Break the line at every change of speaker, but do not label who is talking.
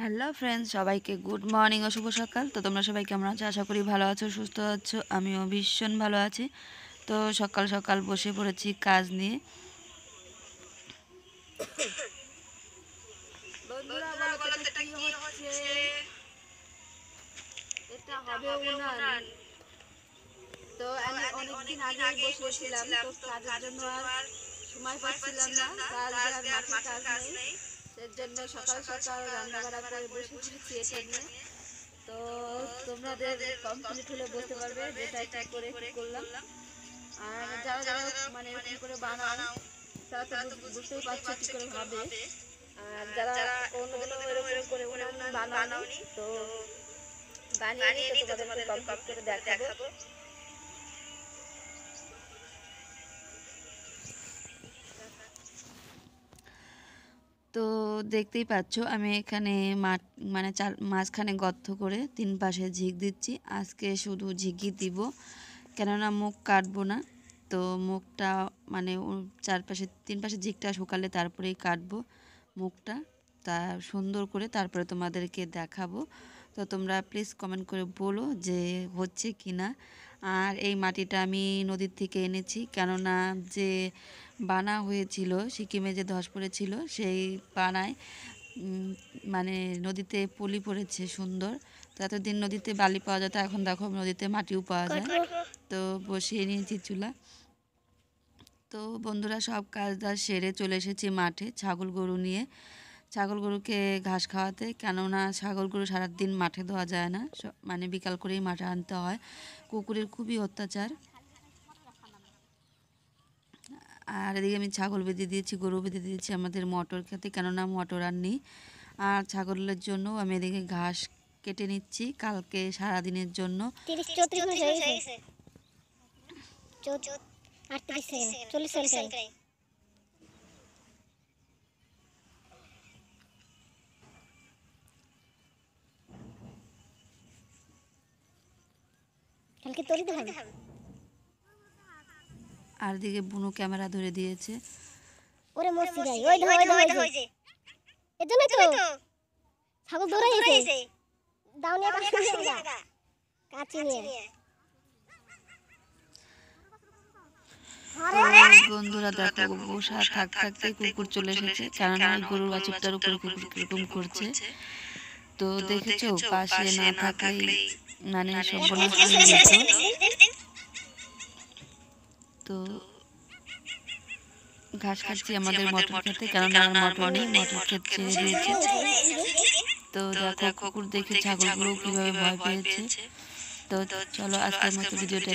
Hello friends, সবাইকে good morning ও শুভ সকাল। তো তোমরা সবাই কেমন আছো? আশা করি ভালো আছো, সুস্থ আছো। আমিও ভীষণ ভালো আছি। তো সকাল সকাল বসে পড়েছি কাজ নিয়ে।
বন্ধুরা বলো তো এটা কি হচ্ছে? এটা হবে উনান। তো আমি অনেকদিন আগেই বসেছিলাম, তো কাজের জন্য আর সময় পাচ্ছিলাম না। কাজ আর মাঠে কাজ নেই, এর জন্য সকাল সকাল রান্না বান্না করে বসে পড়েছি এটা নিয়ে। তো তোমাদের কমপ্লিট হলে বুঝতে পারবে যেটা কি করে কি করলাম। আর যারা যারা মানে এরকম করে বানাও তারা তো বুঝতেই পারছো কি করে ভাবে। আর যারা কোনোদিনও এরকম করে উনান বানাওনি, তো বানিয়ে নিই, তো তোমাদেরকে কমপ্লিট করে দেখাবো।
তো দেখতেই পাচ্ছ আমি এখানে মাঝখানে গর্ত করে 3 পাশে ঝিক দিচ্ছি। আজকে শুধু ঝিকই দিব, কেননা মুখ কাটবো না। তো মুখটা মানে 3 পাশে ঝিকটা শুকালে তারপরেই কাটবো মুখটা, তা সুন্দর করে তারপরে তোমাদেরকে দেখাবো। তো তোমরা প্লিজ কমেন্ট করে বলো যে হচ্ছে কি না। আর এই মাটিটা আমি নদীর থেকে এনেছি, কেননা যে বানা হয়েছিল সিকিমে, যে ধস পড়েছিল সেই বানায় মানে নদীতে পলি পড়েছে সুন্দর। তো এতদিন নদীতে বালি পাওয়া যেত, এখন দেখো নদীতে মাটিও পাওয়া যায়। তো বসিয়ে নিয়েছি চুলা। তো বন্ধুরা সব কাজ দাজ সেরে চলে এসেছি মাঠে ছাগল গরু নিয়ে, ছাগল গরুকে ঘাস খাওয়াতে। কেননা ছাগল গরু সারাদিন মাঠে দেওয়া যায় না, মানে বিকাল করেই মাঠে আনতে হয়। কুকুরের খুবই অত্যাচার। আর এদিকে আমি ছাগল বেঁধে দিয়েছি, গরু বেঁধে দিয়েছি আমাদের মটর খেতে, কেননা মটর আর নেই। আর ছাগলের জন্য আমি এদিকে ঘাস কেটে নিচ্ছি কালকে সারাদিনের জন্য।
30-34 হয়ে গেছে। 38 সেকেন্ড 40 সেকেন্ড। কালকে তোর দিতে হবে।
আর এদিকে বুনু ক্যামেরা ধরে দিয়েছে।
ওরে মরছি ভাই, ওই ধর যে এজন্যই তো ছাগল দৌড়াইছে। দাউনিয়া কাছি নিয়ে।
বন্ধুরা দেখো, বসা থাকতে কুকুর চলে এসেছে, কেননা ওই গরুর বাছুরটার উপরে কুকুর কিরকম করছে। তো দেখেছো, পাশে না থাকলেই মানে সর্বনাশ হয়ে যেত। তো ঘাস খাচ্ছি আমাদের মটর খেতে, কেননা আমার মটর নেই, মটর ক্ষেত ছেড়ে দিয়েছে। তো দেখো কুকুর দেখে ছাগলগুলো কিভাবে ভয় পেয়েছে। তো চলো আজকের মতো ভিডিওটা